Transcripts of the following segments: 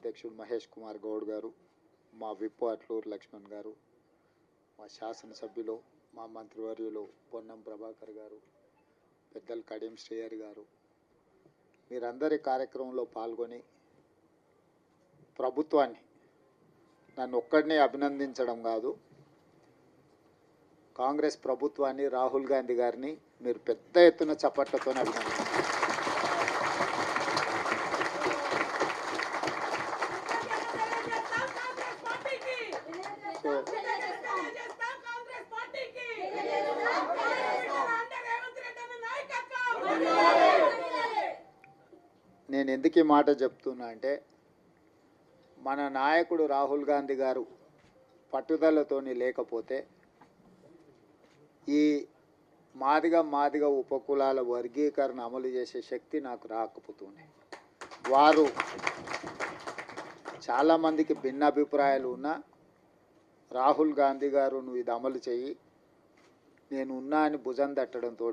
అధ్యక్షుడు మహేష్ కుమార్ గౌడ్ గారు, మా విప్పు అట్లూరు లక్ష్మణ్ గారు, మా శాసనసభ్యులు, మా మంత్రివర్యులు పొన్నం ప్రభాకర్ గారు, పెద్దలు కడియం శ్రేయర్ గారు, మీరందరి కార్యక్రమంలో పాల్గొని ప్రభుత్వాన్ని నన్ను ఒక్కడినే అభినందించడం కాదు, కాంగ్రెస్ ప్రభుత్వాన్ని, రాహుల్ గాంధీ గారిని మీరు పెద్ద ఎత్తున చప్పట్లతో అభినందించారు. నేను ఎందుకు ఈ మాట చెప్తున్నా అంటే, మన నాయకుడు రాహుల్ గాంధీ గారు పట్టుదలతోని లేకపోతే ఈ మాదిగ ఉపకులాల వర్గీకరణ అమలు చేసే శక్తి నాకు రాకపోతుంది. వారు చాలామందికి భిన్న అభిప్రాయాలు ఉన్నా రాహుల్ గాంధీ గారు నువ్వు ఇది అమలు చెయ్యి, నేను ఉన్నా అని భుజం తట్టడంతో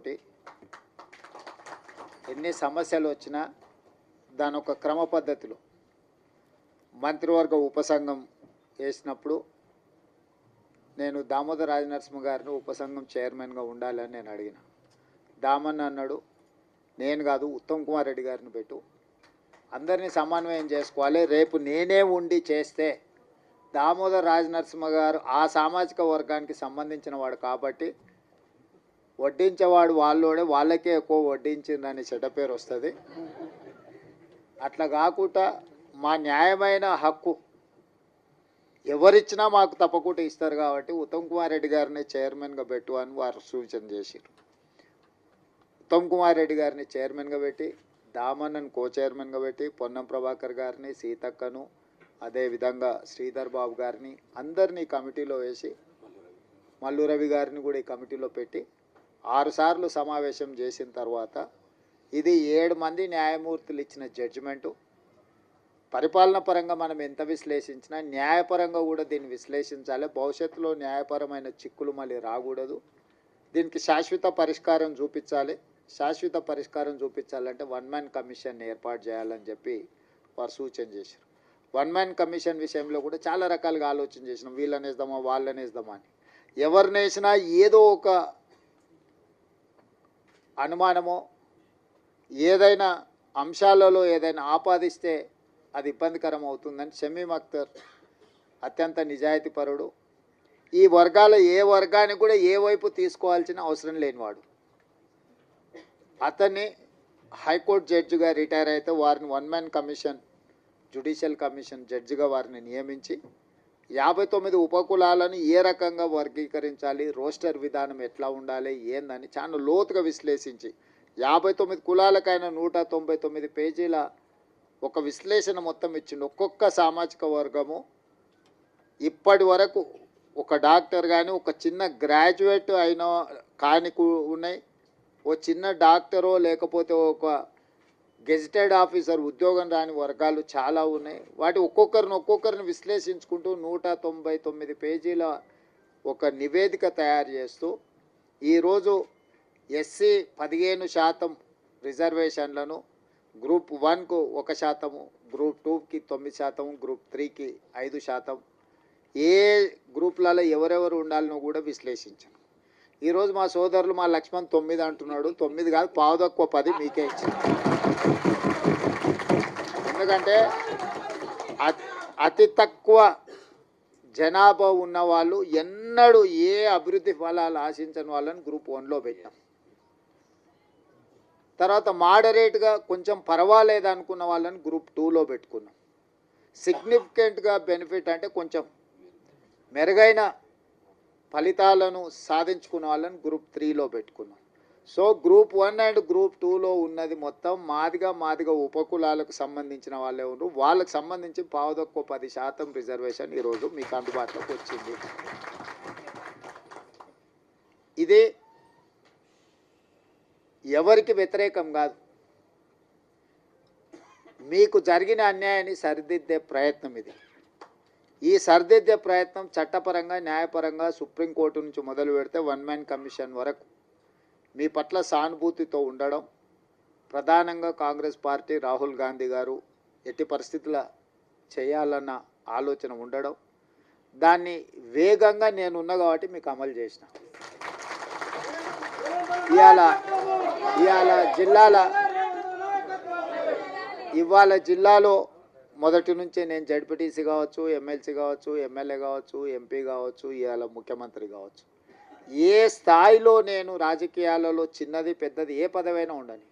ఎన్ని సమస్యలు వచ్చినా దాని ఒక క్రమ పద్ధతిలో మంత్రివర్గ ఉపసంఘం వేసినప్పుడు నేను దామోదర్ రాజనరసింహ గారిని ఉపసంఘం చైర్మన్గా ఉండాలని నేను అడిగిన. దామన్న అన్నాడు, నేను కాదు ఉత్తమ్ కుమార్ రెడ్డి గారిని పెట్టు, అందరినీ సమన్వయం చేసుకోవాలి, రేపు నేనే ఉండి చేస్తే దామోదర్ రాజనరసింహ గారు ఆ సామాజిక వర్గానికి సంబంధించిన వాడు కాబట్టి వడ్డించేవాడు వాళ్ళోడే, వాళ్ళకే ఎక్కువ వడ్డించిందని చెడ్డ పేరు వస్తుంది. అట్లా కాకుండా మా న్యాయమైన హక్కు ఎవరిచ్చినా మాకు తప్పకుండా ఇస్తారు కాబట్టి ఉత్తమ్ కుమార్ రెడ్డి గారిని చైర్మన్గా పెట్టు అని వారు సూచన చేశారు. ఉత్తమ్ కుమార్ రెడ్డి గారిని చైర్మన్గా పెట్టి, దామన్నను కో చైర్మన్గా పెట్టి, పొన్నం ప్రభాకర్ గారిని, సీతక్కను, అదేవిధంగా శ్రీధర్ బాబు గారిని అందరినీ కమిటీలో వేసి, మల్లు రవి గారిని కూడా ఈ కమిటీలో పెట్టి 6 సార్లు సమావేశం చేసిన తర్వాత ఇది 7 మంది న్యాయమూర్తులు ఇచ్చిన జడ్జిమెంటు. పరిపాలన పరంగా మనం ఎంత విశ్లేషించినా న్యాయపరంగా కూడా దీన్ని విశ్లేషించాలి. భవిష్యత్తులో న్యాయపరమైన చిక్కులు మళ్ళీ రాకూడదు. దీనికి శాశ్వత పరిష్కారం చూపించాలి. శాశ్వత పరిష్కారం చూపించాలంటే 1 మ్యాన్ కమిషన్ ఏర్పాటు చేయాలని చెప్పి వారు సూచన చేశారు. 1 మ్యాన్ కమిషన్ విషయంలో కూడా చాలా రకాలుగా ఆలోచన చేసినాం, వీళ్ళని వేద్దామా వాళ్ళని వేద్దామా అని. ఎవరిని వేసినా ఏదో ఒక అనుమానమో ఏదైనా అంశాలలో ఏదైనా ఆపాదిస్తే అది ఇబ్బందికరం అవుతుందని షమీమ్ అఖ్తర్ అత్యంత నిజాయితీపరుడు, ఈ వర్గాల ఏ వర్గానికి కూడా ఏ వైపు తీసుకోవాల్సిన అవసరం లేనివాడు. అతన్ని హైకోర్టు జడ్జిగా రిటైర్ అయితే వారిని 1 మ్యాన్ కమిషన్, జ్యుడిషియల్ కమిషన్ జడ్జిగా వారిని నియమించి 59 ఉపకులాలను ఏ రకంగా వర్గీకరించాలి, రోస్టర్ విధానం ఎట్లా ఉండాలి ఏందని చాలా లోతుగా విశ్లేషించి 59 కులాలకైనా 199 పేజీల ఒక విశ్లేషణ మొత్తం ఇచ్చిండు. ఒక్కొక్క సామాజిక వర్గము ఇప్పటి వరకు ఒక డాక్టర్ కానీ, ఒక చిన్న గ్రాడ్యుయేట్ అయిన కాని ఉన్నాయి, ఓ చిన్న డాక్టరో లేకపోతే ఒక గెజిటెడ్ ఆఫీసర్ ఉద్యోగం రాని వర్గాలు చాలా ఉన్నాయి. వాటి ఒక్కొక్కరిని విశ్లేషించుకుంటూ 199 పేజీల ఒక నివేదిక తయారు చేస్తూ ఈరోజు ఎస్సీ 15% రిజర్వేషన్లను గ్రూప్ 1కు 1%, గ్రూప్ 2కి 9%, గ్రూప్ 3కి 5%, ఏ గ్రూపులలో ఎవరెవరు ఉండాలనో కూడా విశ్లేషించాను. ఈరోజు మా సోదరులు మా లక్ష్మణ్ 9 అంటున్నాడు. 9 కాదు, 10 మీకే ఇచ్చాను. ఎందుకంటే అతి తక్కువ జనాభా ఉన్న వాళ్ళు ఎన్నడూ ఏ అభివృద్ధి ఫలాలు ఆశించని వాళ్ళని గ్రూప్ 1లో పెట్టాం. తర్వాత మోడరేట్గా కొంచెం పర్వాలేదు అనుకున్న వాళ్ళని గ్రూప్ 2లో పెట్టుకున్నాం. సిగ్నిఫికెంట్గా బెనిఫిట్ అంటే కొంచెం మెరుగైన ఫలితాలను సాధించుకున్న వాళ్ళని గ్రూప్ 3లో పెట్టుకున్నాం. సో గ్రూప్ 1 అండ్ గ్రూప్ 2లో ఉన్నది మొత్తం మాదిగ ఉపకులాలకు సంబంధించిన వాళ్ళే ఉన్నారు. వాళ్ళకు సంబంధించి 10% రిజర్వేషన్ ఈరోజు మీకు అందుబాటులోకి వచ్చింది. ఇది ఎవరికి వ్యతిరేకం కాదు, మీకు జరిగిన అన్యాయాన్ని సరిదిద్దే ప్రయత్నం ఇది. ఈ సరిదిద్దే ప్రయత్నం చట్టపరంగా, న్యాయపరంగా సుప్రీంకోర్టు నుంచి మొదలు పెడితే 1 మ్యాన్ కమిషన్ వరకు మీ పట్ల సానుభూతితో ఉండడం, ప్రధానంగా కాంగ్రెస్ పార్టీ, రాహుల్ గాంధీ గారు ఎట్టి పరిస్థితుల చేయాలన్న ఆలోచన ఉండడం, దాన్ని వేగంగా నేనున్నా కాబట్టి మీకు అమలు చేసిన. ఇవాళ జిల్లాలో మొదటి నుంచే నేను జడ్పీటీసీ కావచ్చు, ఎమ్మెల్సీ కావచ్చు, ఎమ్మెల్యే కావచ్చు, ఎంపీ కావచ్చు, ఇవాళ ముఖ్యమంత్రి కావచ్చు, ఏ స్థాయిలో నేను రాజకీయాలలో చిన్నది పెద్దది ఏ పదవైనా ఉండని